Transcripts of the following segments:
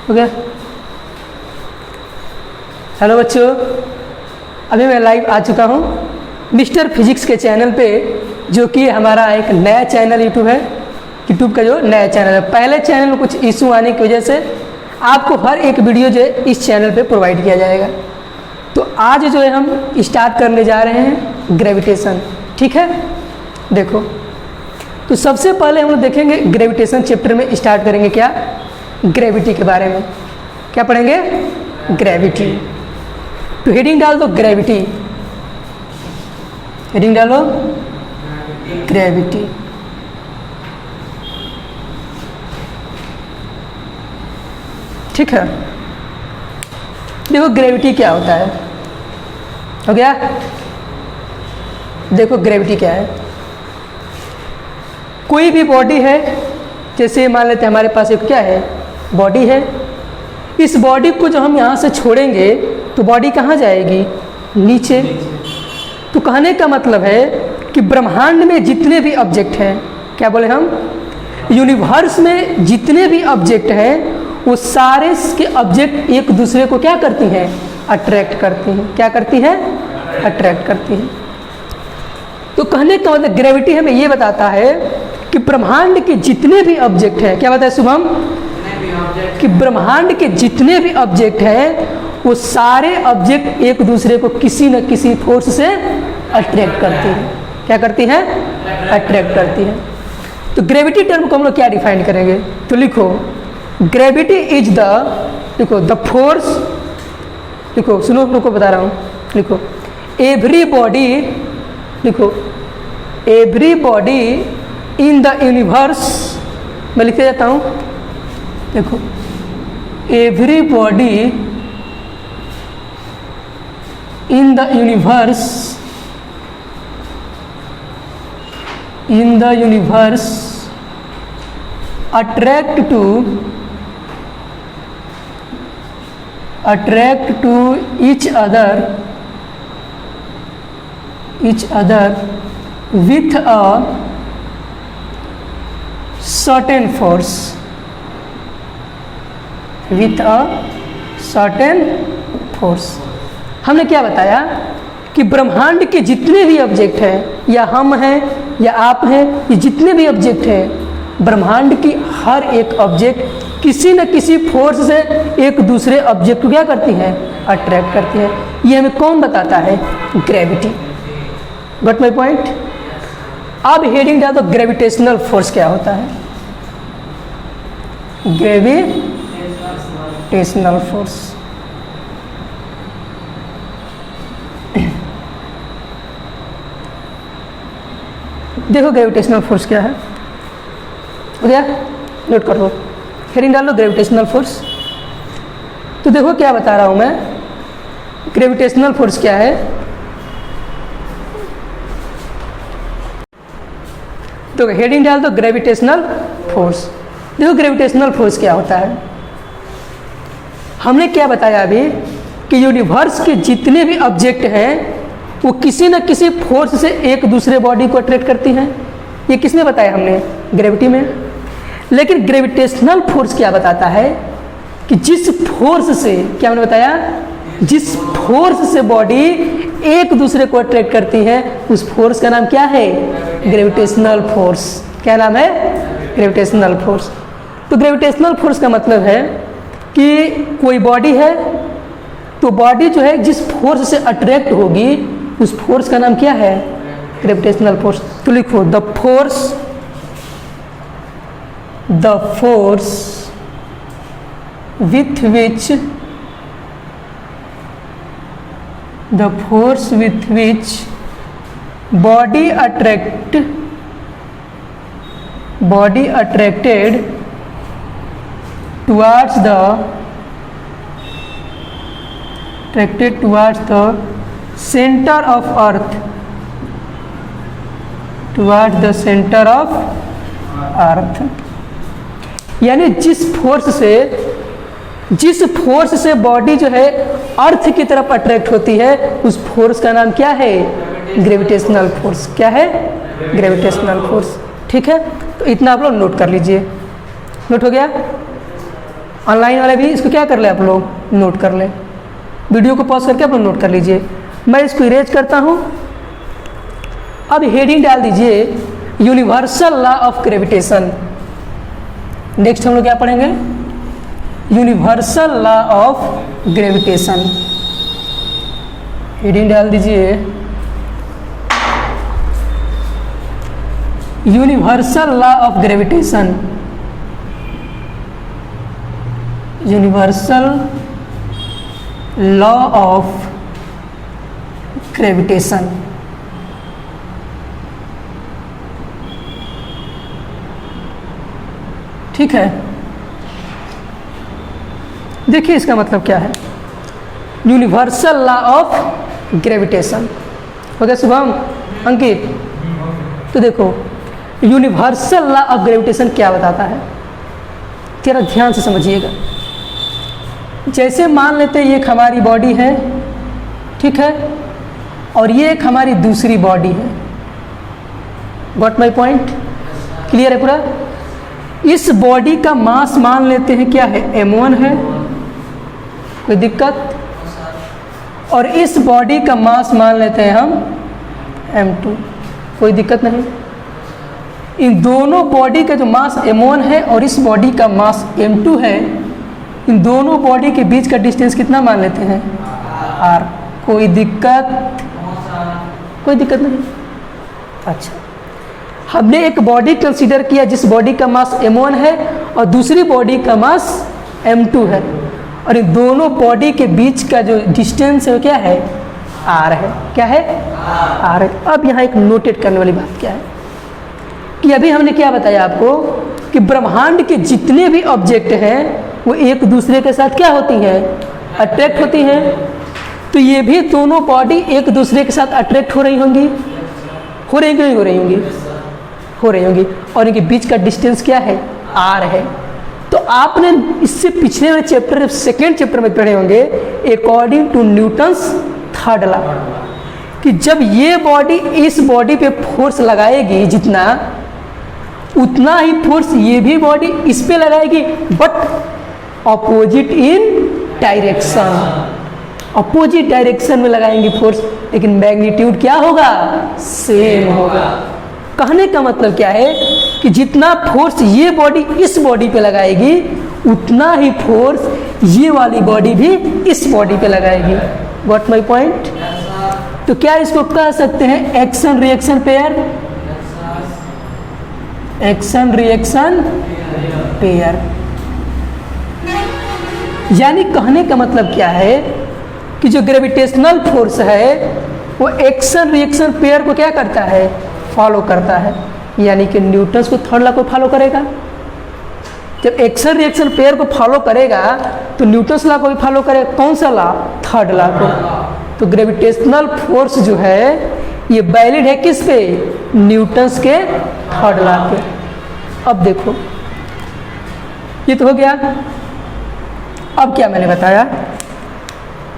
हो गया। हेलो बच्चों, अभी मैं लाइव आ चुका हूँ मिस्टर फिजिक्स के चैनल पे, जो कि हमारा एक नया चैनल यूट्यूब है। यूट्यूब का जो नया चैनल है, पहले चैनल में कुछ इशू आने की वजह से आपको हर एक वीडियो जो है इस चैनल पे प्रोवाइड किया जाएगा। तो आज जो है हम स्टार्ट करने जा रहे हैं ग्रेविटेशन। ठीक है, देखो तो सबसे पहले हम लोग देखेंगे ग्रेविटेशन चैप्टर में स्टार्ट करेंगे क्या, ग्रेविटी के बारे में। क्या पढ़ेंगे? ग्रेविटी। तो हेडिंग डाल दो ग्रेविटी, हेडिंग डालो ग्रेविटी। ठीक है, देखो ग्रेविटी क्या होता है। हो गया? देखो ग्रेविटी क्या है। कोई भी बॉडी है, जैसे मान लेते हैं हमारे पास एक क्या है, बॉडी है। इस बॉडी को जो हम यहाँ से छोड़ेंगे तो बॉडी कहाँ जाएगी? नीचे। तो कहने का मतलब है कि ब्रह्मांड में जितने भी ऑब्जेक्ट हैं, क्या बोले हम, यूनिवर्स में जितने भी ऑब्जेक्ट हैं वो सारे के ऑब्जेक्ट एक दूसरे को क्या करती हैं? अट्रैक्ट करती हैं। क्या करती हैं? अट्रैक्ट करती हैं। तो कहने का मतलब ग्रेविटी हमें ये बताता है कि ब्रह्मांड के जितने भी ऑब्जेक्ट हैं, क्या बताया शुभम, कि ब्रह्मांड के जितने भी ऑब्जेक्ट हैं वो सारे ऑब्जेक्ट एक दूसरे को किसी न किसी फोर्स से अट्रैक्ट करती हैं। क्या करती हैं? अट्रैक्ट करती हैं। तो ग्रेविटी टर्म को हम लोग क्या डिफाइन करेंगे? तो लिखो ग्रेविटी इज द, लिखो द फोर्स, लिखो सुनो, रुको बता रहा हूँ, लिखो एवरी बॉडी, लिखो every body in the universe, मैं लिखते जाता हूँ, देखो every body in the universe, in the universe attract to each other with a certain force, with a certain force। हमने क्या बताया कि ब्रह्मांड के जितने भी ऑब्जेक्ट हैं, या हम हैं या आप हैं, ये जितने भी ऑब्जेक्ट हैं, ब्रह्मांड की हर एक ऑब्जेक्ट किसी न किसी फोर्स से एक दूसरे ऑब्जेक्ट को क्या करती है? अट्रैक्ट करती है। ये हमें कौन बताता है? ग्रेविटी। Got my point? अब हेडिंग डाल दो ग्रेविटेशनल फोर्स क्या होता है। ग्रेविटेशनल फोर्स, देखो ग्रेविटेशनल फोर्स क्या है। हो गया? नोट कर लो, हेडिंग डाल लो ग्रेविटेशनल फोर्स। तो देखो क्या बता रहा हूं मैं, ग्रेविटेशनल फोर्स क्या है। तो हेडिंग डाल दो ग्रेविटेशनल फोर्स। देखो ग्रेविटेशनल फोर्स क्या होता है। हमने क्या बताया अभी कि यूनिवर्स के जितने भी ऑब्जेक्ट हैं वो किसी न किसी फोर्स से एक दूसरे बॉडी को अट्रैक्ट करती हैं। ये किसने बताया? हमने, ग्रेविटी में। लेकिन ग्रेविटेशनल फोर्स क्या बताता है कि जिस फोर्स से, क्या हमने बताया, जिस फोर्स से बॉडी एक दूसरे को अट्रैक्ट करती है उस फोर्स का नाम क्या है? Gravitational force. क्या नाम है? Gravitational force. तो ग्रेविटेशनल फोर्स का मतलब है कि कोई बॉडी है, तो बॉडी जो है जिस फोर्स से अट्रैक्ट होगी उस फोर्स का नाम क्या है? Gravitational force. तो लिखो the force with which body attracted towards the center of earth, towards the center of earth। यानी जिस फोर्स से बॉडी जो है अर्थ की तरफ अट्रैक्ट होती है उस फोर्स का नाम क्या है? Gravitational force. क्या है? Gravitational force. ठीक है, तो इतना आप लोग नोट कर लीजिए। नोट हो गया? ऑनलाइन वाले भी इसको क्या कर ले आप लोग, नोट कर ले, वीडियो को पॉज करके आप लोग नोट कर लीजिए। मैं इसको इरेज करता हूँ। अब हेडिंग डाल दीजिए universal law of gravitation. Next हम लोग क्या पढ़ेंगे, universal law of gravitation. Heading डाल दीजिए universal law of gravitation. Universal law of gravitation. ठीक है, देखिए इसका मतलब क्या है, यूनिवर्सल लॉ ऑफ ग्रेविटेशन। हो गया शुभम, अंकित? तो देखो यूनिवर्सल लॉ ऑफ ग्रेविटेशन क्या बताता है, तेरा ध्यान से समझिएगा। जैसे मान लेते हैं ये एक हमारी बॉडी है, ठीक है, और ये एक हमारी दूसरी बॉडी है। Got my point? क्लियर है पूरा? इस बॉडी का मास मान लेते हैं क्या है, m1 है, कोई दिक्कत? और इस बॉडी का मास मान लेते हैं हम m2, कोई दिक्कत नहीं। इन दोनों बॉडी का जो मास m1 है और इस बॉडी का मास m2 है, इन दोनों बॉडी के बीच का डिस्टेंस कितना मान लेते हैं, r। कोई दिक्कत? कोई दिक्कत नहीं। अच्छा, हमने एक बॉडी कंसीडर किया जिस बॉडी का मास m1 है और दूसरी बॉडी का मास m2 है, और इन दोनों बॉडी के बीच का जो डिस्टेंस है वो क्या है, r है। क्या है, r है। अब यहाँ एक नोटेट करने वाली बात क्या है कि अभी हमने क्या बताया आपको कि ब्रह्मांड के जितने भी ऑब्जेक्ट हैं वो एक दूसरे के साथ क्या होती हैं, अट्रैक्ट होती हैं। तो ये भी दोनों बॉडी एक दूसरे के साथ अट्रैक्ट हो रही होंगी, हो रही कि नहीं हो रही होंगी, हो रही होंगी, और इनके बीच का डिस्टेंस क्या है, r है। तो आपने इससे पिछले वाले चैप्टर, सेकेंड चैप्टर में पढ़े होंगे according to Newton's third law, कि जब ये बॉडी इस बॉडी पे फोर्स लगाएगी जितना, उतना ही फोर्स ये भी बॉडी इस पे लगाएगी, but opposite in direction. Opposite direction में लगाएंगे फोर्स, लेकिन मैग्नीट्यूड क्या होगा, सेम होगा। कहने का मतलब क्या है कि जितना फोर्स ये बॉडी इस बॉडी पे लगाएगी, उतना ही फोर्स ये वाली बॉडी भी इस बॉडी पे लगाएगी। Got my point? तो क्या इसको कह सकते हैं action reaction pair, action reaction pair. यानी कहने का मतलब क्या है कि जो ग्रेविटेशनल फोर्स है वो एक्शन रिएक्शन पेयर को क्या करता है, फॉलो करता है। यानी कि न्यूटन्स को थर्ड लॉ को फॉलो करेगा। जब एक्शन रिएक्शन पेयर को फॉलो करेगा तो न्यूटन्स लॉ को भी फॉलो करेगा। कौन सा लॉ, थर्ड लॉ को। तो ग्रेविटेशनल फोर्स जो है ये वैलिड है किस पे, न्यूटन्स के थर्ड लॉ पे। अब देखो ये तो हो गया। अब क्या मैंने बताया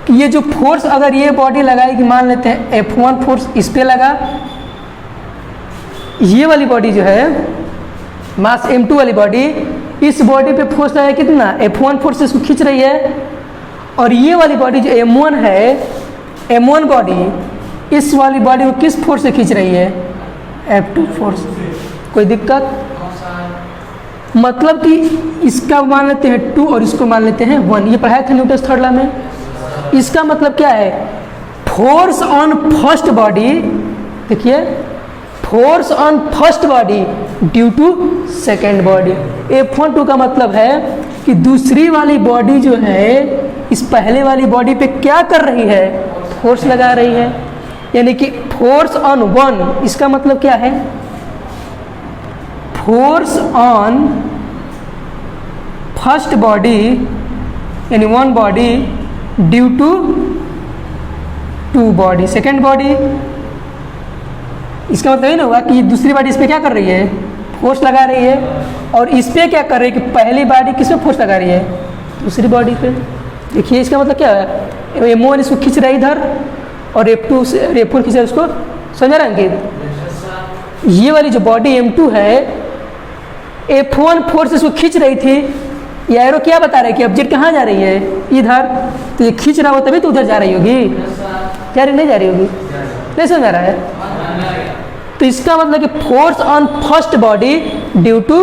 कि ये जो फोर्स अगर ये बॉडी लगाएगी, मान लेते हैं F1 फोर्स इस पे लगा, ये वाली बॉडी जो है मास m2 वाली बॉडी, इस बॉडी पे फोर्स लगाया कितना, F1 फोर्स इसको खींच रही है, और ये वाली बॉडी जो m1 है, m1 बॉडी इस वाली बॉडी को किस फोर्स से खींच रही है, F2 फोर्स। कोई दिक्कत? मतलब कि इसका मान लेते हैं 2 और इसको मान लेते हैं 1। ये पढ़ाया था न्यूटन्स थर्ड लॉ में। इसका मतलब क्या है, फोर्स ऑन फर्स्ट बॉडी, देखिए force on first body due to second body. F1 का मतलब है कि दूसरी वाली बॉडी जो है इस पहले वाली बॉडी पे क्या कर रही है, फोर्स लगा रही है। यानी कि फोर्स ऑन 1, इसका मतलब क्या है, फोर्स ऑन फर्स्ट बॉडी यानी 1 body due to 2 body, second body. इसका मतलब ये ना हुआ कि दूसरी बॉडी इस पे क्या कर रही है, फोर्स लगा रही है, और इस पे क्या कर रही है कि पहली बॉडी किस पे फोर्स लगा रही है, दूसरी बॉडी पे। देखिए इसका मतलब क्या है, M1 इसको खींच रहा है इधर, और F2 से F4 खींच रहा है उसको, समझ रहे हैं? ये वाली जो बॉडी M2 है, F1 फोर्स इसको खींच रही थी, ये एरो क्या बता रहा है कि ऑब्जेक्ट कहाँ जा रही है, इधर। तो ये खींच रहा हो तभी तो उधर जा रही होगी, जा रही नहीं जा रही होगी, नहीं समझ आ रहा है। तो इसका मतलब कि force on first body due to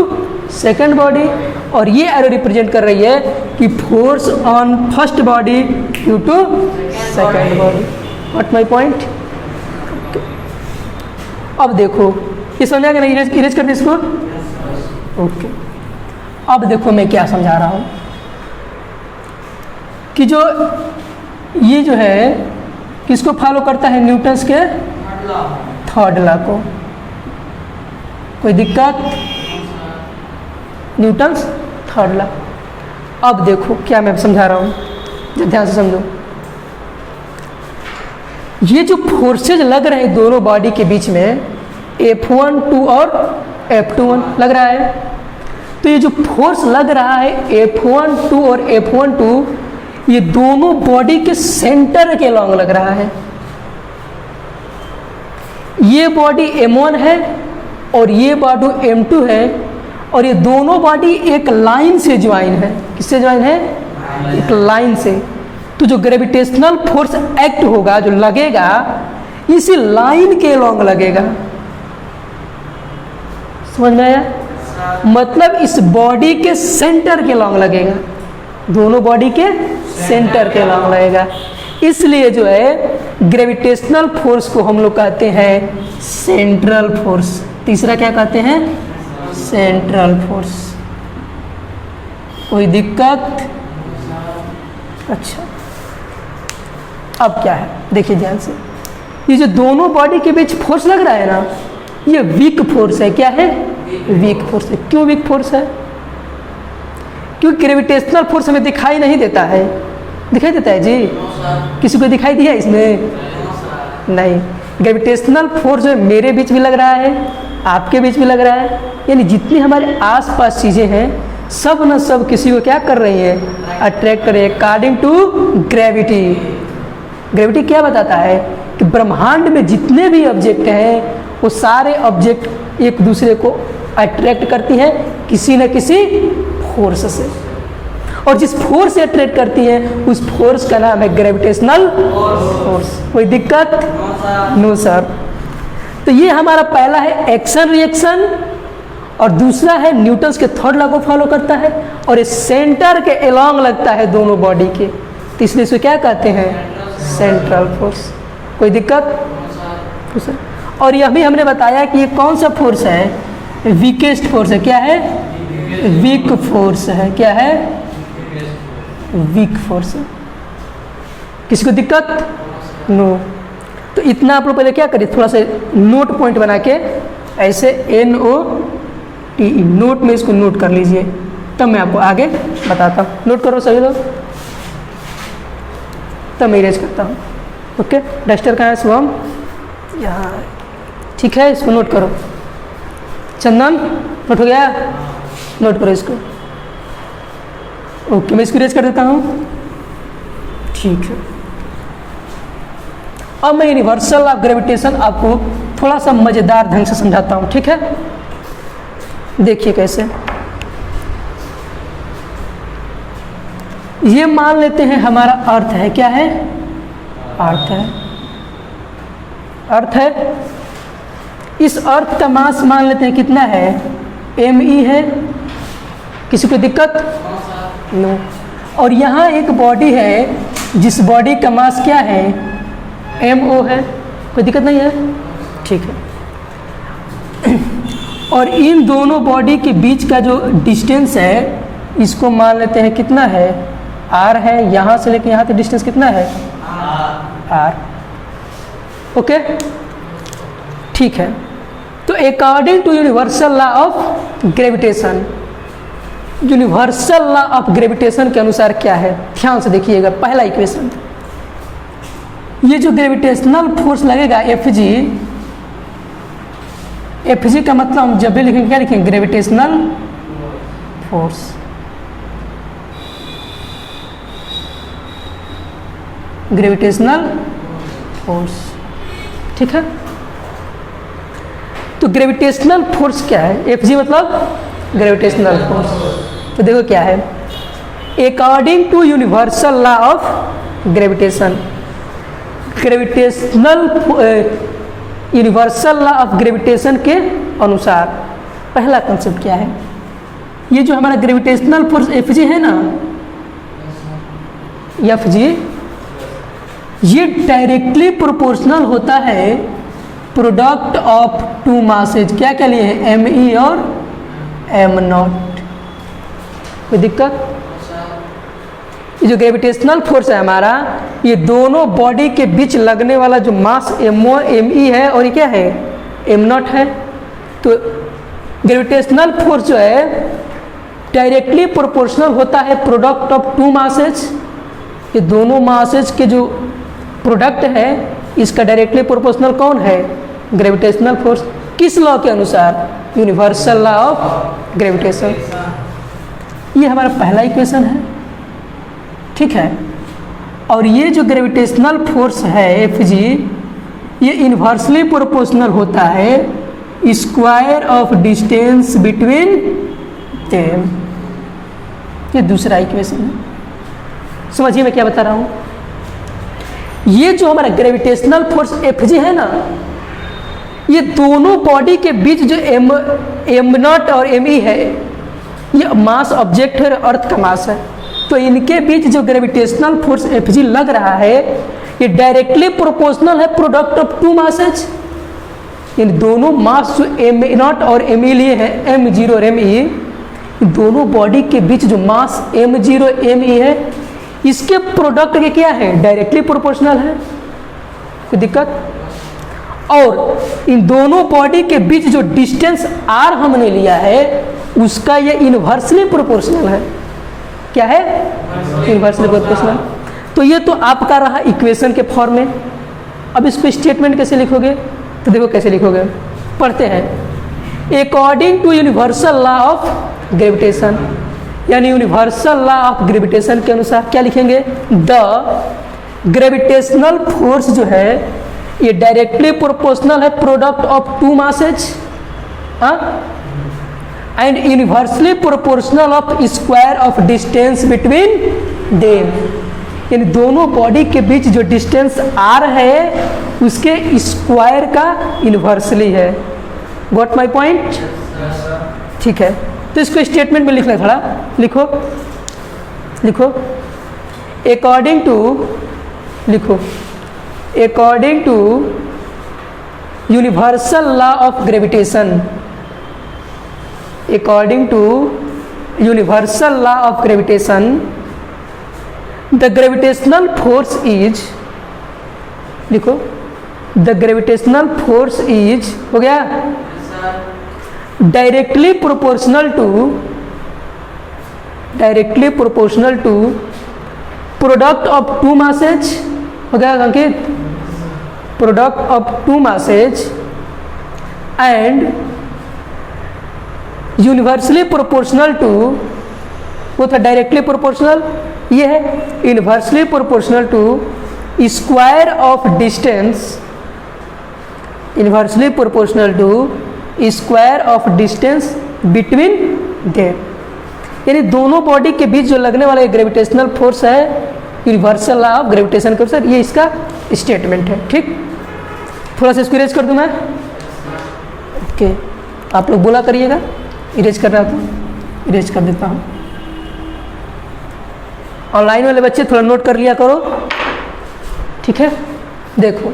second body, और ये एरो रिप्रेजेंट कर रही है कि force on first body due to second body. What my point. अब देखो ये समझ आ गया ना, इरेज कर दे इसको। ओके, अब देखो मैं क्या समझा रहा हूँ कि जो ये जो है किसको फॉलो करता है, न्यूटन्स के थर्ड लॉ को। कोई दिक्कत, न्यूटन्स थर्ड लॉ। अब देखो क्या मैं समझा रहा हूँ, जब ध्यान से समझो। ये जो फोर्सेज लग रहे हैं दोनों बॉडी के बीच में, F12 और F21 लग रहा है, तो ये जो फोर्स लग रहा है F12 और F12, ये दोनों बॉडी के सेंटर के लॉन्ग लग रहा है। ये बॉडी M1 है और ये बॉडी M2 है, और ये दोनों बॉडी एक लाइन से ज्वाइन है। किससे ज्वाइन है, एक लाइन से। तो जो ग्रेविटेशनल फोर्स एक्ट होगा, जो लगेगा, इसी लाइन के लॉन्ग लगेगा। समझ में आया, मतलब इस बॉडी के सेंटर के लॉन्ग लगेगा, दोनों बॉडी के सेंटर के लॉन्ग लगेगा। इसलिए जो है ग्रेविटेशनल फोर्स को हम लोग कहते हैं सेंट्रल फोर्स। तीसरा क्या कहते हैं, सेंट्रल फोर्स। कोई दिक्कत। अच्छा, अब क्या है देखिए ध्यान से, ये जो दोनों बॉडी के बीच फोर्स लग रहा है ना, ये वीक फोर्स है। क्या है, वीक फोर्स है। क्यों वीक फोर्स है, क्योंकि ग्रेविटेशनल फोर्स हमें दिखाई नहीं देता है। दिखाई देता है जी, किसी को दिखाई दिया इसमें, नहीं। ग्रेविटेशनल फोर्स जो मेरे बीच भी लग रहा है, आपके बीच भी लग रहा है, यानी जितनी हमारे आसपास चीज़ें हैं सब न सब किसी को क्या कर रही है, अट्रैक्ट कर रही है, अकॉर्डिंग टू ग्रेविटी। ग्रेविटी क्या बताता है कि ब्रह्मांड में जितने भी ऑब्जेक्ट हैं वो सारे ऑब्जेक्ट एक दूसरे को अट्रैक्ट करती हैं किसी न किसी फोर्स से, और जिस फोर्स से अट्रैक्ट करती हैं उस फोर्स का नाम है ग्रेविटेशनल फोर्स। कोई दिक्कत, नो सर। तो ये हमारा पहला है एक्शन रिएक्शन, और दूसरा है न्यूटन्स के थर्ड लॉ को फॉलो करता है, और ये सेंटर के अलोंग लगता है दोनों बॉडी के, तो इसलिए इसको क्या कहते हैं, सेंट्रल फोर्स। कोई दिक्कत। और यह भी हमने बताया कि ये कौन सा फोर्स है, वीकेस्ट फोर्स है। क्या है, वीक फोर्स है। क्या है, वीक फोर्स है। किसी को दिक्कत, नो। तो इतना आप लोग पहले क्या करिए, थोड़ा सा नोट पॉइंट बना के ऐसे NOTE नोट में इसको नोट कर लीजिए, तब मैं आपको आगे बताता हूँ। नोट करो सभी लोग, तब मैं इरेज करता हूँ। ओके, डस्टर कहाँ है शुभम, यहाँ। ठीक है, इसको नोट करो। चंदन नोट हो गया, नोट करो इसको। ओके, मैं इसको इरेज कर देता हूँ। ठीक है, अब मैं यूनिवर्सल ऑफ ग्रेविटेशन आपको थोड़ा सा मज़ेदार ढंग से समझाता हूँ। ठीक है, देखिए कैसे। ये मान लेते हैं हमारा अर्थ है। क्या है, अर्थ है। अर्थ है, इस अर्थ का मास मान लेते हैं कितना है, ME है। किसी को दिक्कत, नो। और यहाँ एक बॉडी है जिस बॉडी का मास क्या है, MO है। कोई दिक्कत नहीं है, ठीक है। और इन दोनों बॉडी के बीच का जो डिस्टेंस है इसको मान लेते हैं कितना है, R है। यहाँ से लेकर यहाँ तक डिस्टेंस कितना है, R। ओके, ठीक है। तो according to universal law of gravitation, universal law of gravitation के अनुसार क्या है, ध्यान से देखिएगा। पहला इक्वेशन, ये जो ग्रेविटेशनल फोर्स लगेगा Fg का मतलब हम जब भी लिखेंगे क्या लिखेंगे, ग्रेविटेशनल फोर्स। ग्रेविटेशनल फोर्स, ठीक है। तो ग्रेविटेशनल फोर्स क्या है, Fg मतलब ग्रेविटेशनल फोर्स। तो देखो क्या है, according to universal law of gravitation, gravitational universal law of gravitation के अनुसार पहला कंसेप्ट क्या है? ये जो हमारा ग्रेविटेशनल फोर्स Fg है ना, Fg, ये डायरेक्टली प्रोपोर्शनल होता है प्रोडक्ट ऑफ टू मासेज। क्या क्या लिए हैं? Me और m0। कोई दिक्कत? ये जो ग्रेविटेशनल फोर्स है हमारा, ये दोनों बॉडी के बीच लगने वाला जो मास Me है और ये क्या है? m0 है। तो ग्रेविटेशनल फोर्स जो है डायरेक्टली प्रोपोर्शनल होता है प्रोडक्ट ऑफ टू मासेज। ये दोनों मासेज के जो प्रोडक्ट है, इसका डायरेक्टली प्रोपोर्शनल कौन है? Gravitational force. किस लॉ के अनुसार? Universal law of gravitation. ये हमारा पहला इक्वेशन है, ठीक है। और ये जो ग्रेविटेशनल फोर्स है Fg, ये इन्वर्सली प्रोपोर्शनल होता है square of distance between them. ये दूसरा इक्वेशन है। समझिए मैं क्या बता रहा हूँ। ये जो हमारा ग्रेविटेशनल फोर्स Fg है ना, ये दोनों बॉडी के बीच जो m0 और Me है, ये मास ऑब्जेक्ट है, अर्थ का मास है। तो इनके बीच जो ग्रेविटेशनल फोर्स Fg लग रहा है, ये डायरेक्टली प्रोपोर्शनल है प्रोडक्ट ऑफ टू मासेज। इन दोनों मास जो m0 और Me लिए हैं, m0 और Me, दोनों बॉडी के बीच जो मास m0 Me है, इसके प्रोडक्ट के क्या है? डायरेक्टली प्रोपोर्शनल है। कोई दिक्कत? और इन दोनों बॉडी के बीच जो डिस्टेंस r हमने लिया है, उसका ये इन्वर्सली प्रोपोर्शनल है। क्या है? Inversely proportional. तो ये तो आपका रहा इक्वेशन के फॉर्म में। अब इसको स्टेटमेंट कैसे लिखोगे? तो देखो कैसे लिखोगे, पढ़ते हैं। According to universal law of gravitation, यानी यूनिवर्सल लॉ ऑफ ग्रेविटेशन के अनुसार क्या लिखेंगे? द ग्रेविटेशनल फोर्स जो है ये डायरेक्टली प्रोपोर्शनल है product of two masses and universally proportional of square of distance between them. यानी दोनों बॉडी के बीच जो डिस्टेंस r है, उसके स्क्वायर का इन्वर्सली है। Got my point? ठीक है। तो इसको स्टेटमेंट में लिखना, थोड़ा लिखो लिखो। अकॉर्डिंग टू, लिखो according to universal law of gravitation, according to universal law of gravitation, the gravitational force is, लिखो, the gravitational force is, हो गया, directly proportional to product of two masses, हो गया Ankit, product of two masses and universally proportional to, वो था directly proportional, ये है inversely proportional to square of distance, inversely proportional to square of distance between them. यानी दोनों body के बीच जो लगने वाला ग्रेविटेशनल फोर्स है, यूनिवर्सल लॉ ऑफ ग्रेविटेशन के अनुसार, ये इसका स्टेटमेंट है। ठीक, थोड़ा सा इसको इरेज कर दूं मैं। ओके, आप लोग बोला करिएगा, इरेज कर रहा तो इरेज कर देता हूँ। ऑनलाइन वाले बच्चे थोड़ा नोट कर लिया करो, ठीक है। देखो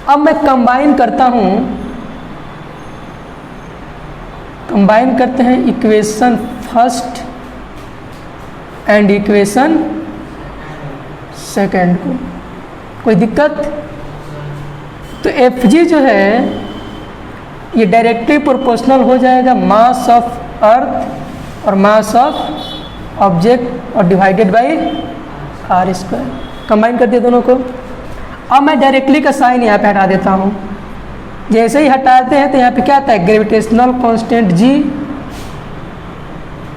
अब मैं कंबाइन करता हूँ, कंबाइन करते हैं equation first and equation second को। कोई दिक्कत? तो Fg जो है ये डायरेक्टली प्रोपोर्शनल हो जाएगा मास ऑफ अर्थ और मास ऑफ ऑब्जेक्ट और divided by r square. Combine कर दिए दोनों को। अब मैं डायरेक्टली का साइन यहाँ पे हटा देता हूँ। जैसे ही हटाते हैं तो यहाँ पे क्या आता है? ग्रेविटेशनल कांस्टेंट g,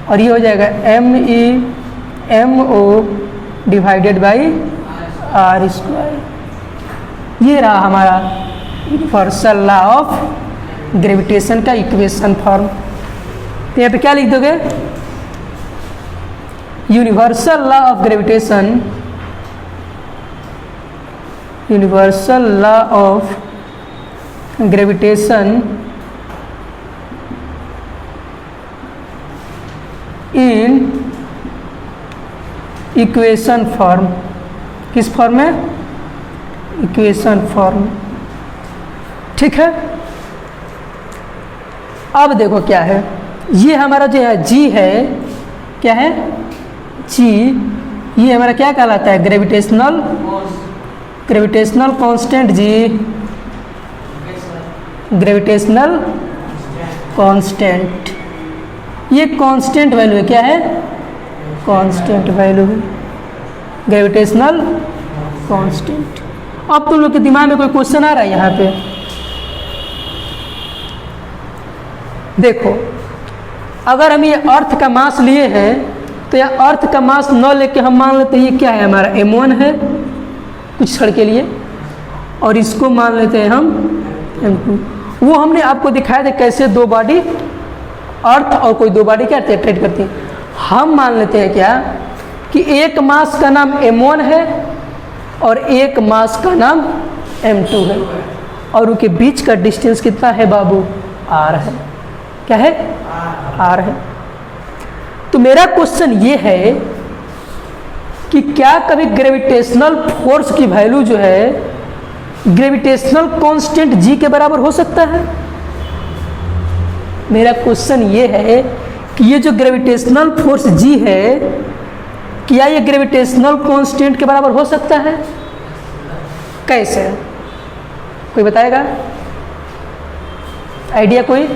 और ये हो जाएगा ME/MO divided by r square. ये रहा हमारा यूनिवर्सल लॉ ऑफ ग्रेविटेशन का इक्वेशन फॉर्म। तो यहाँ पे क्या लिख दोगे? Universal law of gravitation, universal law of gravitation in equation form. किस फॉर्म में? Equation form. ठीक है, अब देखो क्या है, ये हमारा जो है जी है, क्या है जी, ये हमारा क्या कहलाता है? ग्रेविटेशनल, ग्रेविटेशनल कांस्टेंट जी, ग्रेविटेशनल कांस्टेंट। ये कांस्टेंट वैल्यू है, क्या है? कांस्टेंट वैल्यू है, ग्रेविटेशनल कांस्टेंट। अब तुम लोग के दिमाग में कोई क्वेश्चन आ रहा है यहाँ पे? देखो, अगर हम ये अर्थ का मास लिए हैं तो यह अर्थ का मास न लेके हम मान लेते हैं ये क्या है हमारा m1 है कुछ क्षण के लिए, और इसको मान लेते हैं हम m2। वो हमने आपको दिखाया था कैसे दो बॉडी अर्थ और कोई दो बॉडी क्या ट्रेड करती है। हम मान लेते हैं क्या कि एक मास का नाम m1 है और एक मास का नाम m2 है, और उनके बीच का डिस्टेंस कितना है बाबू? r है। क्या है? r है। तो मेरा क्वेश्चन ये है कि क्या कभी ग्रेविटेशनल फोर्स की वैल्यू जो है ग्रेविटेशनल कांस्टेंट g के बराबर हो सकता है? मेरा क्वेश्चन ये है कि ये जो ग्रेविटेशनल फोर्स g है, क्या ये ग्रेविटेशनल कांस्टेंट के बराबर हो सकता है? कैसे? कोई बताएगा? आइडिया कोई?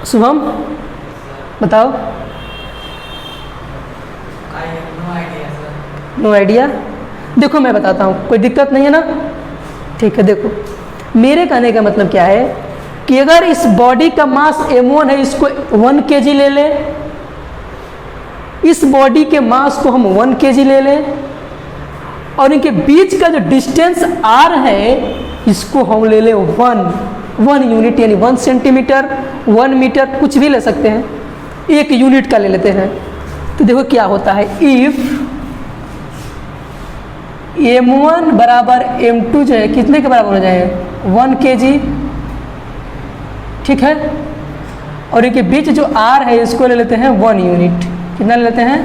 शुभम बताओ। No idea? देखो मैं बताता हूँ, कोई दिक्कत नहीं है ना? ठीक है, देखो मेरे कहने का मतलब क्या है कि अगर इस बॉडी का मास m1 है, इसको 1 kg ले लें, इस बॉडी के मास को हम 1 kg ले लें, और इनके बीच का जो डिस्टेंस r है इसको हम ले लें 1 यूनिट, यानी 1 सेंटीमीटर, 1 मीटर, कुछ भी ले सकते हैं, 1 यूनिट का ले लेते हैं। तो देखो क्या होता है, इफ m1 बराबर m2 जो है कितने के बराबर हो जाए? 1 kg। ठीक है, और इनके बीच जो r है इसको ले लेते हैं 1 यूनिट। कितना ले लेते हैं?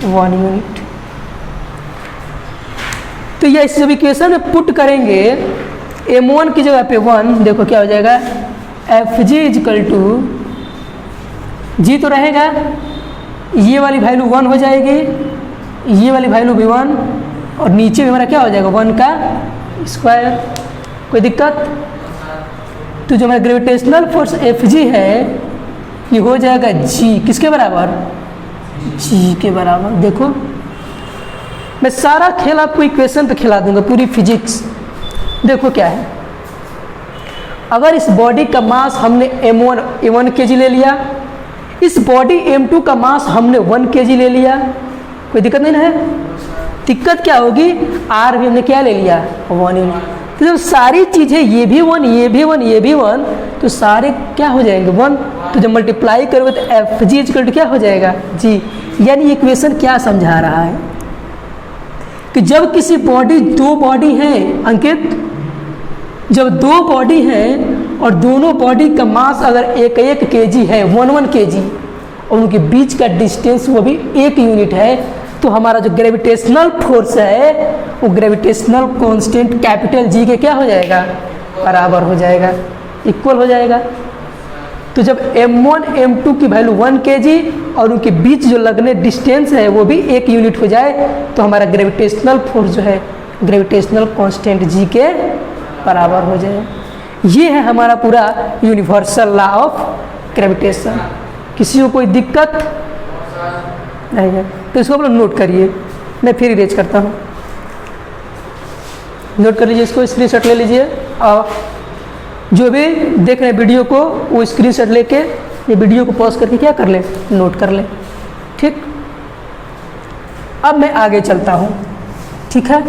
1 यूनिट। तो ये इस जब इक्वेशन में पुट करेंगे m1 की जगह पे 1, देखो क्या हो जाएगा, Fg इजकल टू g तो रहेगा, ये वाली वैल्यू 1 हो जाएगी, ये वाली वैल्यू भी 1, और नीचे भी हमारा क्या हो जाएगा 1 का स्क्वायर। कोई दिक्कत? तो जो हमारा ग्रेविटेशनल फोर्स Fg है ये हो जाएगा g किसके बराबर? g के बराबर। देखो मैं सारा खेल आपको इक्वेशन पे खिला दूंगा, पूरी फिजिक्स। देखो क्या है, अगर इस बॉडी का मास हमने m1 kg ले लिया, इस बॉडी m2 का मास हमने 1 kg ले लिया, कोई दिक्कत नहीं ना है? दिक्कत क्या होगी, r भी हमने क्या ले लिया? 1 यूनिट। तो जब सारी चीज़ें ये भी 1, ये भी 1, ये भी 1, तो सारे क्या हो जाएंगे 1। तो जब मल्टीप्लाई करोगे तो Fg इक्वल टू क्या हो जाएगा? g। यानी इक्वेशन क्या समझा रहा है कि जब किसी बॉडी, दो बॉडी है अंकित, जब दो बॉडी हैं और दोनों बॉडी का मास अगर 1 kg है, 1 kg, और उनके बीच का डिस्टेंस वो भी 1 यूनिट है, तो हमारा जो ग्रेविटेशनल फोर्स है वो ग्रेविटेशनल कांस्टेंट कैपिटल G के क्या हो जाएगा? बराबर हो जाएगा, इक्वल हो जाएगा। तो जब m1 m2 की वैल्यू 1 kg और उनके बीच जो लगने डिस्टेंस है वो भी 1 यूनिट हो जाए, तो हमारा ग्रेविटेशनल फोर्स जो है ग्रेविटेशनल कांस्टेंट G के बराबर हो जाए। ये है हमारा पूरा यूनिवर्सल लॉ ऑफ ग्रेविटेशन। किसी को कोई दिक्कत नहीं है तो इसको आप लोग नोट करिए, मैं फिर इरेज करता हूँ। नोट कर लीजिए, इसको स्क्रीनशॉट ले लीजिए, और जो भी देख रहे हैं वीडियो को वो स्क्रीनशॉट लेके ये वीडियो को पॉज करके क्या कर लें, नोट कर लें। ठीक, अब मैं आगे चलता हूँ। ठीक है,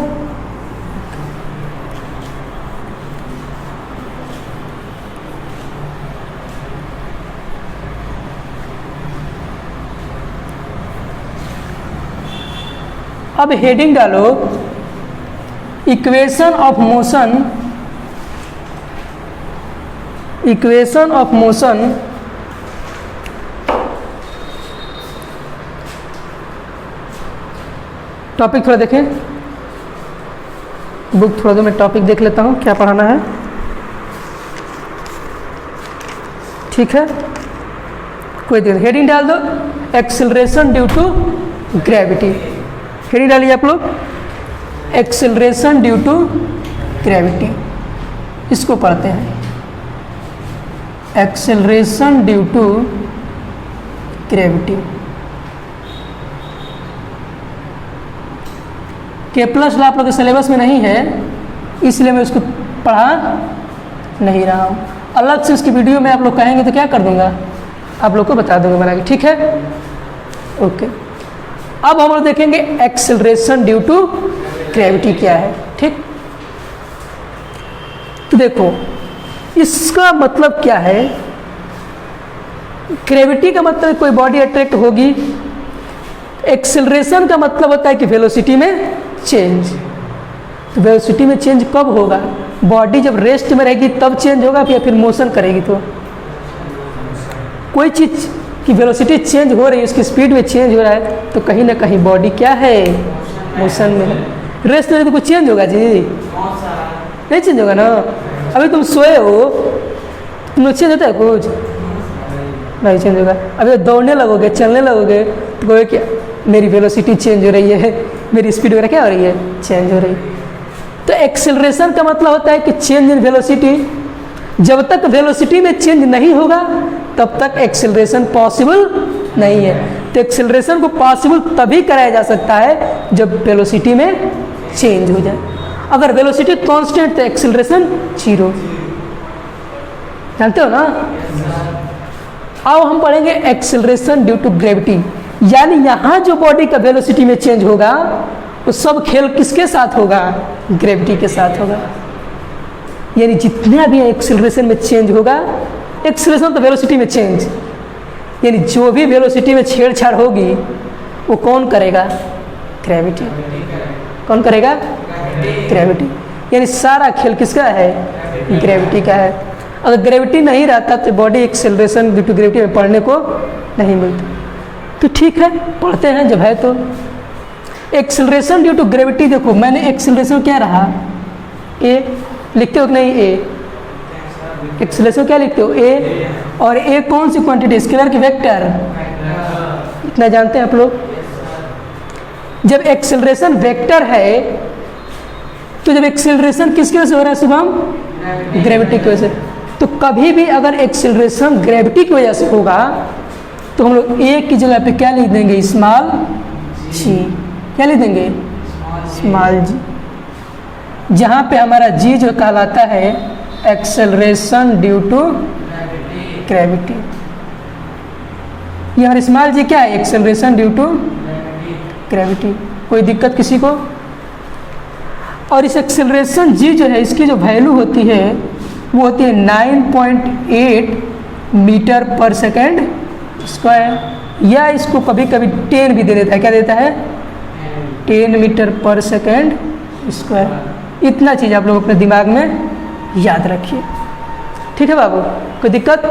अब हेडिंग डालो equation of motion, equation of motion topic थोड़ा देखें, बुक थोड़ा मैं टॉपिक देख लेता हूँ क्या पढ़ाना है। ठीक है, कोई दिक्कत, हेडिंग डाल दो acceleration due to gravity. Heading डालिए आप लोग एक्सेलरेशन ड्यू टू ग्रेविटी, इसको पढ़ते हैं acceleration due to gravity. Kepler's law आप लोग के सिलेबस में नहीं है, इसलिए मैं उसको पढ़ा नहीं रहा हूँ। अलग से उसकी वीडियो में आप लोग कहेंगे तो क्या कर दूंगा, आप लोग को बता दूंगा बना के। ठीक है, ओके। अब हम लोग देखेंगे एक्सेलरेशन ड्यू टू ग्रेविटी क्या है। ठीक, तो देखो इसका मतलब क्या है। ग्रेविटी का मतलब कोई बॉडी अट्रैक्ट होगी, एक्सेलरेशन का मतलब होता है कि वेलोसिटी में चेंज। तो वेलोसिटी में चेंज कब होगा, बॉडी जब रेस्ट में रहेगी तब चेंज होगा या फिर मोशन करेगी। तो कोई चीज़ की वेलोसिटी चेंज हो रही है, उसकी स्पीड में चेंज हो रहा है, तो कहीं ना कहीं बॉडी क्या है, मोशन में है। रेस्ट में तो कुछ चेंज होगा जी, नहीं चेंज होगा ना। अभी तुम सोए हो, तुम चेंज होता है कुछ, नहीं चेंज होगा। अभी दौड़ने लगोगे, चलने लगोगे, तो कहोगे कि मेरी वेलोसिटी चेंज हो रही है, मेरी स्पीड वगैरह क्या हो रही है, चेंज हो रही है। तो एक्सेलरेशन का मतलब होता है कि चेंज इन वेलोसिटी। जब तक वेलोसिटी में चेंज नहीं होगा तब तक एक्सेलरेशन पॉसिबल नहीं है। तो एक्सेलरेशन को पॉसिबल तभी कराया जा सकता है जब वेलोसिटी में चेंज हो जाए। अगर वेलोसिटी कांस्टेंट तो एक्सेलरेशन जीरो, जानते हो ना। अब हम पढ़ेंगे एक्सेलरेशन ड्यू टू ग्रेविटी, यानी यहाँ जो बॉडी का वेलोसिटी में चेंज होगा वो सब खेल किसके साथ होगा, ग्रेविटी के साथ होगा। यानी जितना भी एक्सेलरेशन में चेंज होगा, एक्सेलरेशन तो वेलोसिटी में चेंज, यानी जो भी वेलोसिटी में छेड़छाड़ होगी वो कौन करेगा, ग्रेविटी। कौन करेगा, ग्रेविटी। यानी सारा खेल किसका है, ग्रेविटी का है। अगर ग्रेविटी नहीं रहता तो body acceleration due to gravity में पढ़ने को नहीं मिलता। तो ठीक है, पढ़ते हैं जब है तो। एक्सेलरेशन ड्यू टू ग्रेविटी, देखो मैंने एक्सेलरेशन क्या रहा, ए लिखते हो कि नहीं, ए एक्सेलरेशन क्या लिखते हो, ए। और ए कौन सी क्वांटिटी, स्केलर की वेक्टर, इतना जानते हैं आप लोग। जब एक्सेलरेशन वेक्टर है तो जब एक्सेलरेशन किसकी वजह से हो रहा है शुभम, ग्रेविटी की वजह से। तो कभी भी अगर एक्सेलरेशन ग्रेविटी की वजह से होगा तो हम लोग ए की जगह पे क्या लिख देंगे, स्मॉल जी। क्या लिख देंगे, स्मॉल जी, जहाँ पे हमारा जी जो कहलाता है एक्सेलरेशन ड्यू टू ग्रेविटी। ये हमारे स्मॉल जी क्या है, एक्सेलरेशन ड्यू टू ग्रेविटी। कोई दिक्कत किसी को। और इस एक्सेलरेशन जी जो है, इसकी जो वैल्यू होती है वो होती है 9.8 मीटर पर सेकेंड स्क्वायर, या इसको कभी कभी 10 भी दे देता है। क्या देता है, 10 मीटर पर सेकेंड स्क्वायर। इतना चीज़ आप लोग अपने दिमाग में याद रखिए। ठीक है बाबू, कोई दिक्कत,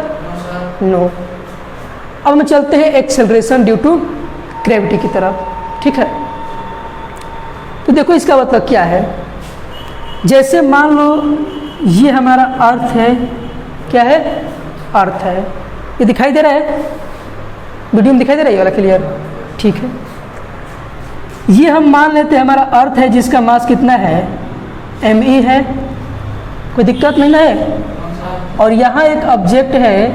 नो। अब हम चलते हैं एक्सेलरेशन ड्यू टू ग्रेविटी की तरफ। ठीक है, तो देखो इसका मतलब क्या है। जैसे मान लो ये हमारा अर्थ है, क्या है, अर्थ है। ये दिखाई दे रहा है, वीडियो में दिखाई दे रहा है ये वाला क्लियर, ठीक है। ये हम मान लेते हैं हमारा अर्थ है जिसका मास कितना है, me है, कोई दिक्कत नहीं ना है। और यहाँ एक ऑब्जेक्ट है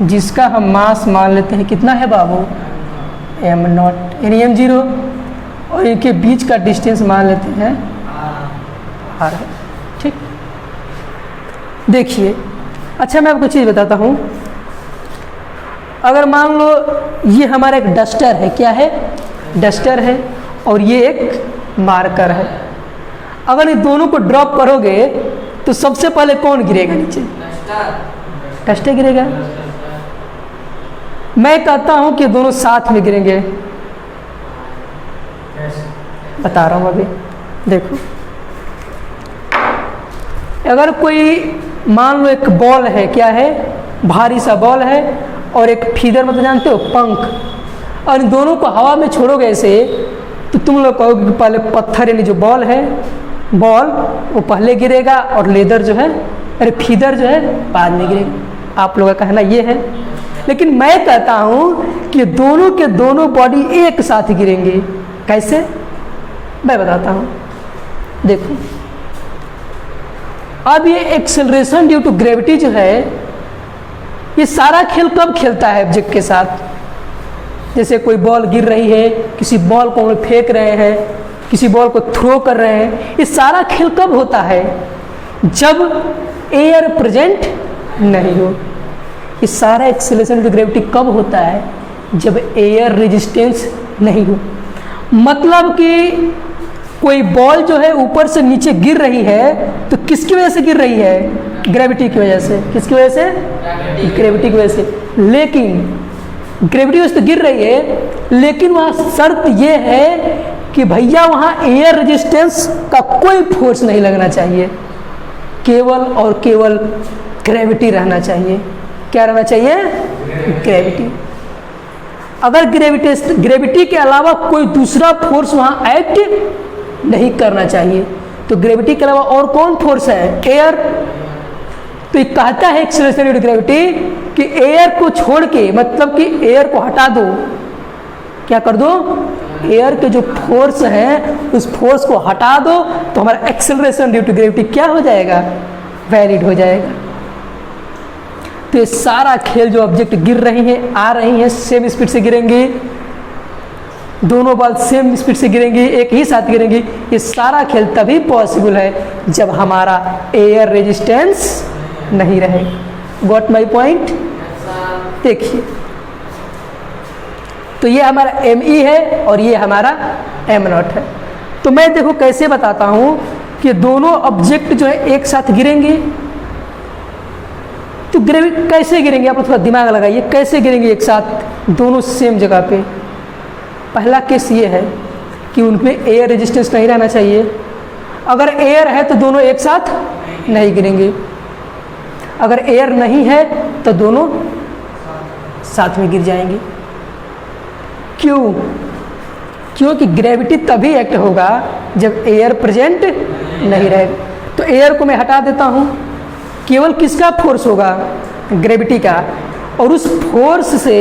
जिसका हम मास मान लेते हैं कितना है बाबू, m0 यानी m0, और इनके बीच का डिस्टेंस मान लेते हैं r। ठीक, देखिए अच्छा मैं आपको चीज़ बताता हूँ। अगर मान लो ये हमारा एक डस्टर है, क्या है, डस्टर है, और ये एक मार्कर है। अगर इन दोनों को ड्रॉप करोगे तो सबसे पहले कौन गिरेगा नीचे, डस्टर गिरेगा। मैं कहता हूं कि दोनों साथ में गिरेंगे, बता रहा हूँ अभी। देखो, अगर कोई मान लो एक बॉल है, क्या है, भारी सा बॉल है, और एक फीदर, मतलब जानते हो, पंख, और इन दोनों को हवा में छोड़ोगे ऐसे, तो तुम लोग कहोगे कि पहले पत्थर यानी जो बॉल है, बॉल वो पहले गिरेगा और लेदर जो है, अरे फीदर जो है बाद में गिरेगा। आप लोगों का कहना ये है, लेकिन मैं कहता हूँ कि दोनों के दोनों बॉडी एक साथ गिरेंगे। कैसे, मैं बताता हूँ। देखो, अब ये एक्सेलरेशन ड्यू टू ग्रेविटी जो है, ये सारा खेल कब खेलता है ऑब्जेक्ट के साथ? जैसे कोई बॉल गिर रही है, किसी बॉल को हम लोग फेंक रहे हैं, किसी बॉल को थ्रो कर रहे हैं, ये सारा खेल कब होता है? जब एयर प्रेजेंट नहीं हो। ये सारा एक्सेलरेशन ड्यू टू ग्रेविटी कब होता है? जब एयर रेजिस्टेंस नहीं हो। मतलब कि कोई बॉल जो है ऊपर से नीचे गिर रही है, तो किसकी वजह से गिर रही है? ग्रेविटी की वजह से। किसकी वजह से? ग्रेविटी की वजह से। लेकिन ग्रेविटी वजह से गिर रही है, लेकिन वहाँ शर्त ये है कि भैया वहाँ एयर रेजिस्टेंस का कोई फोर्स नहीं लगना चाहिए, केवल और केवल ग्रेविटी रहना चाहिए। क्या रहना चाहिए? ग्रेविटी। अगर ग्रेविटी के अलावा कोई दूसरा फोर्स वहाँ एक्ट नहीं करना चाहिए, तो ग्रेविटी के अलावा और कौन फोर्स है? एयर। तो ये कहता है एक्सेलरेशन ड्यू टू ग्रेविटी कि एयर को छोड़ के, मतलब कि एयर को हटा दो, क्या कर दो? एयर के जो फोर्स है उस फोर्स को हटा दो, तो हमारा एक्सेलरेशन ड्यू टू ग्रेविटी क्या हो जाएगा? वैलिड हो जाएगा। तो ये सारा खेल, जो ऑब्जेक्ट गिर रही हैं, आ रही हैं, सेम स्पीड से गिरेंगी, दोनों बॉल सेम स्पीड से गिरेंगी, एक ही साथ गिरेंगी, ये सारा खेल तभी पॉसिबल है जब हमारा एयर रेजिस्टेंस नहीं रहे। Got my point? देखिए, तो ये हमारा ME है और ये हमारा M0 है। तो मैं देखो कैसे बताता हूँ कि दोनों ऑब्जेक्ट जो है एक साथ गिरेंगे। तो कैसे गिरेंगे? आप थोड़ा दिमाग लगाइए, कैसे गिरेंगे एक साथ दोनों सेम जगह पे? पहला केस ये है कि उनमें एयर रेजिस्टेंस नहीं रहना चाहिए। अगर एयर है तो दोनों एक साथ नहीं गिरेंगे, अगर एयर नहीं है तो दोनों साथ में गिर जाएंगे। क्यों? क्योंकि ग्रेविटी तभी एक्ट होगा जब एयर प्रेजेंट नहीं रहेगा। तो एयर को मैं हटा देता हूँ, केवल किसका फोर्स होगा? ग्रेविटी का। और उस फोर्स से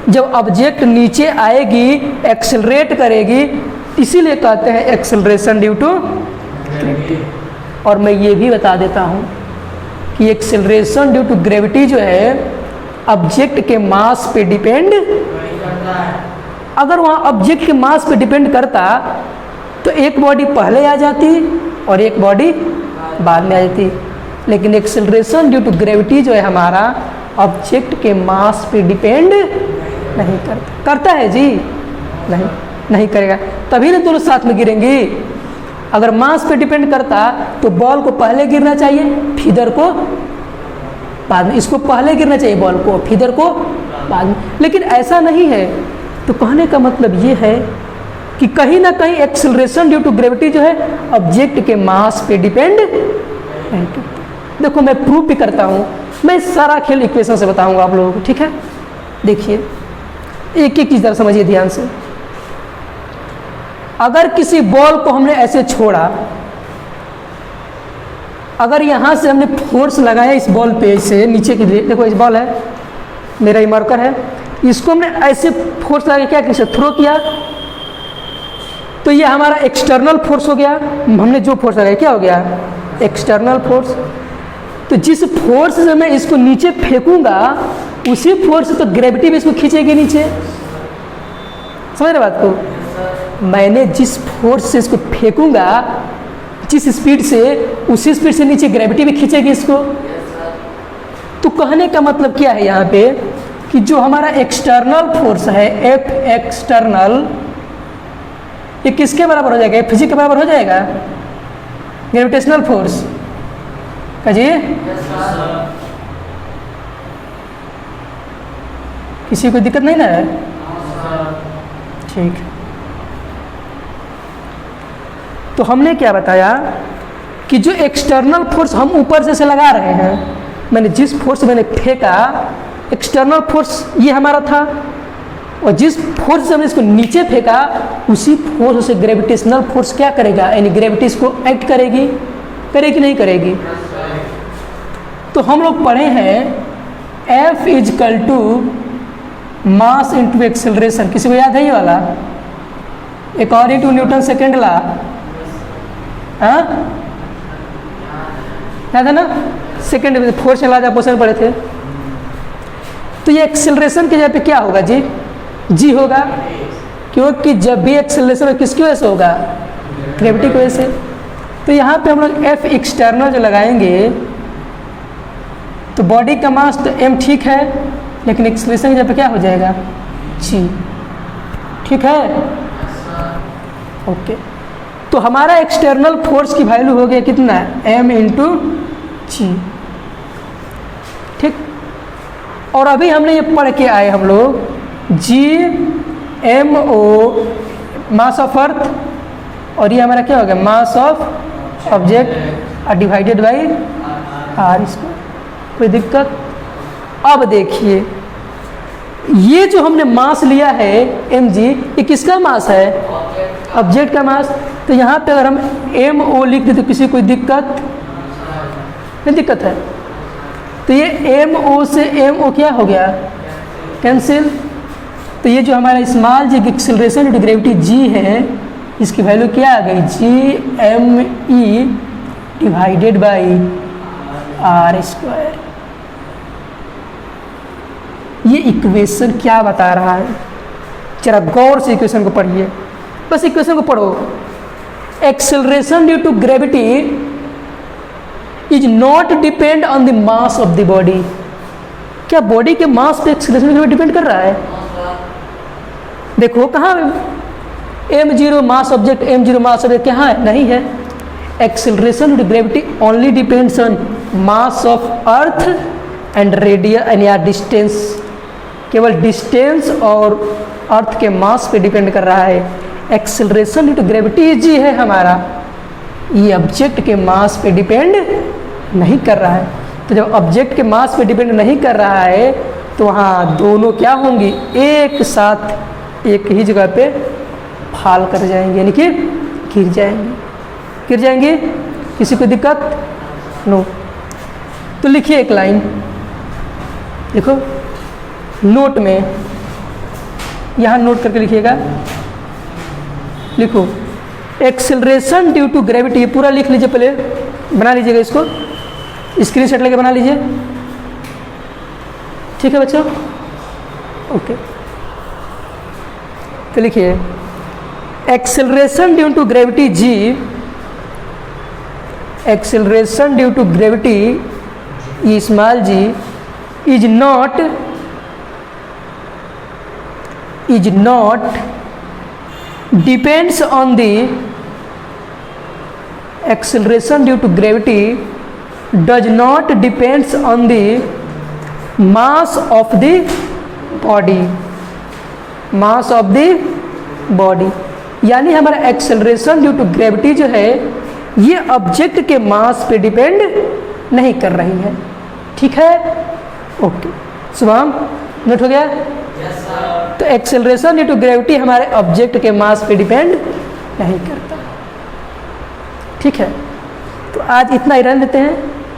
जब ऑब्जेक्ट नीचे आएगी, एक्सेलरेट करेगी, इसीलिए कहते हैं एक्सेलरेशन ड्यू टू ग्रेविटी। और मैं ये भी बता देता हूँ कि एक्सेलरेशन ड्यू टू ग्रेविटी जो है ऑब्जेक्ट के मास पे डिपेंड। अगर वहाँ ऑब्जेक्ट के मास पे डिपेंड करता तो एक बॉडी पहले आ जाती और एक बॉडी बाद में आ जाती। लेकिन एक्सेलरेशन ड्यू टू ग्रेविटी जो है हमारा ऑब्जेक्ट के मास पे डिपेंड नहीं करता। करता है जी? नहीं करेगा, तभी ना दोनों साथ में गिरेंगी। अगर मास पे डिपेंड करता तो बॉल को पहले गिरना चाहिए, फीदर को बाद में। इसको पहले गिरना चाहिए बॉल को, फीदर को बाद में। लेकिन ऐसा नहीं है। तो कहने का मतलब ये है कि कहीं ना कहीं एक्सेलरेशन ड्यू टू ग्रेविटी जो है ऑब्जेक्ट के मास पे डिपेंड नहीं करता। देखो, मैं प्रूफ भी करता हूँ, मैं सारा खेल इक्वेशन से बताऊंगा आप लोगों को, ठीक है? देखिए, एक एक चीज़ समझिए ध्यान से। अगर किसी बॉल को हमने ऐसे छोड़ा, अगर यहाँ से हमने फोर्स लगाया इस बॉल पे से नीचे के लिए, देखो इस बॉल है, मेरा ये मार्कर है, इसको हमने ऐसे फोर्स लगा क्या किया? थ्रो किया, तो ये हमारा एक्सटर्नल फोर्स हो गया। हमने जो फोर्स लगाया क्या हो गया? External force. तो जिस फोर्स से मैं इसको नीचे फेंकूंगा उसी फोर्स से तो ग्रेविटी भी इसको खींचेगी नीचे। समझ रहे बात को? मैंने जिस फोर्स से इसको फेंकूंगा, जिस स्पीड से, उसी स्पीड से नीचे ग्रेविटी भी खींचेगी इसको। तो कहने का मतलब क्या है यहाँ पे कि जो हमारा एक्सटर्नल फोर्स है F एक्सटर्नल, ये किसके बराबर हो जाएगा? Fg के बराबर हो जाएगा, ग्रेविटेशनल फोर्स का जी। किसी को दिक्कत नहीं ना है? ठीक। तो हमने क्या बताया कि जो एक्सटर्नल फोर्स हम ऊपर से लगा रहे हैं, मैंने जिस फोर्स मैंने फेंका, एक्सटर्नल फोर्स ये हमारा था, और जिस फोर्स से हमने इसको नीचे फेंका उसी फोर्स से ग्रेविटेशनल फोर्स क्या करेगा, यानी ग्रेविटी इसको एक्ट करेगी, करेगी नहीं करेगी। तो हम लोग पढ़े हैं F equal to mass into acceleration, किसी को याद है ये वाला? एक और इंटू न्यूटन सेकेंड ला, हाँ याद है ना? सेकेंड फोर्स ला जब क्वेश्चन पढ़े थे। तो ये एक्सेलरेशन की जगह पे क्या होगा जी? जी होगा, क्योंकि जब भी एक्सेलरेशन किसकी वजह से होगा? ग्रेविटी की वजह से। तो यहाँ पे हम लोग F एक्सटर्नल जो लगाएंगे तो बॉडी का मास तो m ठीक है, लेकिन एक्सेलरेशन की जगह पे क्या हो जाएगा? g। ठीक है, ओके। तो हमारा एक्सटर्नल फोर्स की वैल्यू हो गया कितना? m इंटू जी। ठीक, और अभी हमने ये पढ़ के आए हम लोग GMO मास ऑफ अर्थ, और ये हमारा क्या हो गया? Mass of object divided by r square. कोई दिक्कत? अब देखिए ये जो हमने मास लिया है mg, ये किसका मास है? ऑब्जेक्ट का मास। तो यहाँ पे अगर हम MO लिख दें तो किसी कोई दिक्कत नहीं? दिक्कत है। तो ये MO से MO क्या हो गया? कैंसिल। तो ये जो हमारा small G acceleration due to gravity g है, इसकी वैल्यू क्या आ गई? GME divided by r square. ये इक्वेशन क्या बता रहा है? जरा गौर से इक्वेशन को पढ़िए, बस इक्वेशन को पढ़ो। Acceleration due to gravity is not depend on the mass of the body. क्या बॉडी के मास पे एक्सेलरेशन डिपेंड कर रहा है? देखो कहाँ m0 मास ऑब्जेक्ट, m0 मास ऑब्जेक्ट कहाँ है? नहीं है। Acceleration due to gravity only depends on mass of earth and radius या डिस्टेंस। केवल डिस्टेंस और अर्थ के मास पे डिपेंड कर रहा है। Acceleration due to gravity G है हमारा, ये ऑब्जेक्ट के मास पे डिपेंड नहीं कर रहा है। तो जब ऑब्जेक्ट के मास पे डिपेंड नहीं कर रहा है तो वहाँ दोनों क्या होंगी? एक साथ एक ही जगह पे फाल कर जाएंगे, यानी कि गिर जाएंगे। गिर जाएंगे, किसी को दिक्कत? नो। तो लिखिए एक लाइन, देखो नोट में, यहाँ नोट करके लिखिएगा। लिखो एक्सेलरेशन ड्यू टू ग्रेविटी, ये पूरा लिख लीजिए, पहले बना लीजिएगा इसको, स्क्रीनशॉट लेके बना लीजिए। ठीक है बच्चों, ओके। तो लिखिए acceleration due to gravity G, acceleration due to gravity small G is not depends on the acceleration due to gravity does not depends on the mass of the body, mass of the body। यानी हमारा acceleration due to gravity जो है ये object के mass पे depend नहीं कर रही है। ठीक है, ओके। शुभम नोट हो गया? तो एक्सेलरेशन ड्यू टू ग्रेविटी हमारे ऑब्जेक्ट के मास पे डिपेंड नहीं करता। ठीक है, तो आज इतना ही रहने देते हैं।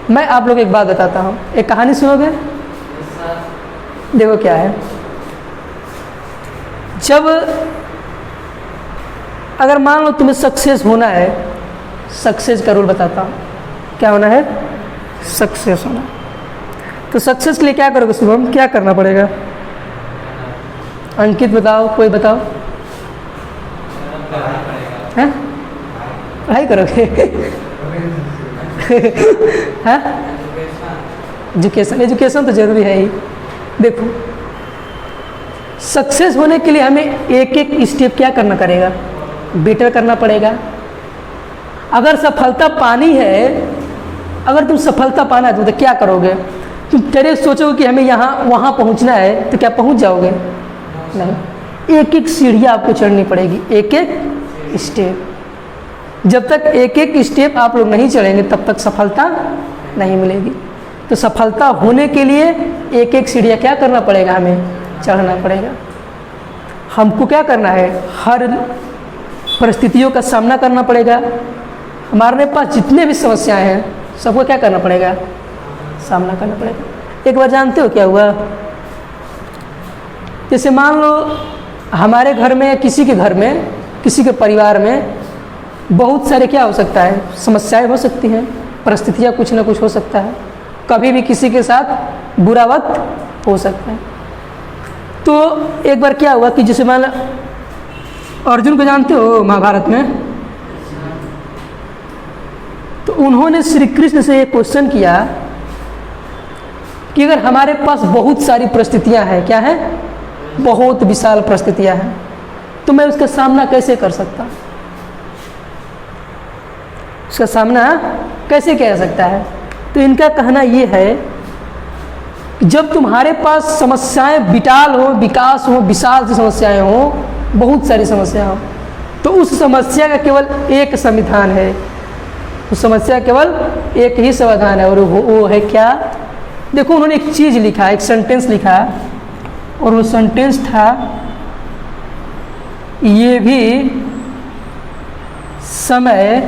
मैं आप लोग एक बात बताता हूँ, एक कहानी सुनोगे? देखो क्या है, जब अगर मान लो तुम्हें सक्सेस होना है, सक्सेस का रूल बताता हूँ, क्या होना है? सक्सेस होना। तो सक्सेस के लिए क्या करोगे शुभम? क्या करना पड़ेगा? अंकित बताओ, कोई बताओ। हैं? पढ़ाई करोगे? हाँ, एजुकेशन, एजुकेशन तो जरूरी है ही। देखो सक्सेस होने के लिए हमें एक एक स्टेप क्या करना पड़ेगा? बेटर करना पड़ेगा। अगर सफलता पानी है, अगर तुम सफलता पाना है तो क्या करोगे? तुम तेरे सोचोगे कि हमें यहाँ वहाँ पहुँचना है, तो क्या पहुँच जाओगे? नहीं, एक एक सीढ़ियाँ आपको चढ़नी पड़ेगी, एक एक स्टेप। जब तक एक एक स्टेप आप लोग नहीं चढ़ेंगे तब तक सफलता नहीं मिलेगी। तो सफलता होने के लिए एक एक सीढ़ियाँ क्या करना पड़ेगा, हमें चढ़ना पड़ेगा। हमको क्या करना है, हर परिस्थितियों का सामना करना पड़ेगा। हमारे पास जितने भी समस्याएं हैं सबको क्या करना पड़ेगा, सामना करना पड़ेगा। एक बार जानते हो क्या हुआ, जैसे मान लो हमारे घर में, किसी के घर में, किसी के परिवार में बहुत सारे क्या हो सकता है, समस्याएं हो सकती हैं, परिस्थितियाँ कुछ ना कुछ हो सकता है, कभी भी किसी के साथ बुरा वक्त हो सकता है। तो एक बार क्या हुआ कि जैसे मान अर्जुन को जानते हो महाभारत में, तो उन्होंने श्री कृष्ण से एक क्वेश्चन किया कि अगर हमारे पास बहुत सारी परिस्थितियां हैं, क्या है, बहुत विशाल परिस्थितियां हैं, तो मैं उसका सामना कैसे कर सकता, उसका सामना कैसे किया जा सकता है। तो इनका कहना ये है कि जब तुम्हारे पास समस्याएं विटाल हो, विकास हो, विशाल सी समस्याएं हो, बहुत सारी समस्या हो, तो उस समस्या का केवल एक समाधान है, उस समस्या का केवल एक ही समाधान है, और वो है क्या। देखो उन्होंने एक चीज़ लिखा, एक सेंटेंस लिखा, और वो सेंटेंस था, ये भी समय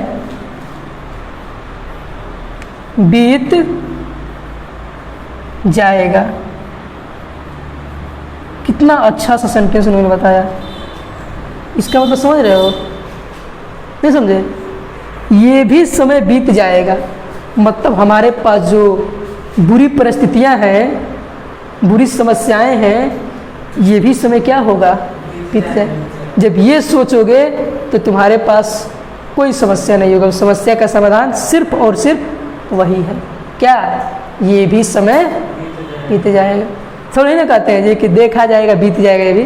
बीत जाएगा। कितना अच्छा सा सेंटेंस उन्होंने बताया। इसका मतलब समझ रहे हो, नहीं समझे, ये भी समय बीत जाएगा, मतलब हमारे पास जो बुरी परिस्थितियां हैं, बुरी समस्याएं हैं, ये भी समय क्या होगा, बीत जाएगा। जब ये सोचोगे तो तुम्हारे पास कोई समस्या नहीं होगा, समस्या का समाधान सिर्फ और सिर्फ वही है, क्या, ये भी समय बीत जाएगा। थोड़ा ही ना कहते हैं ये कि देखा जाएगा, बीत जाएगा, ये भी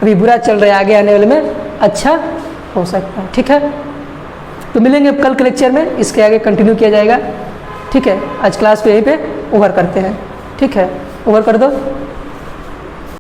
अभी बुरा चल रहा है, आगे आने वाले में अच्छा हो सकता है। ठीक है, तो मिलेंगे अब कल के लेक्चर में, इसके आगे कंटिन्यू किया जाएगा। ठीक है, आज क्लास पे यहीं पे ओवर करते हैं। ठीक है, ओवर कर दो।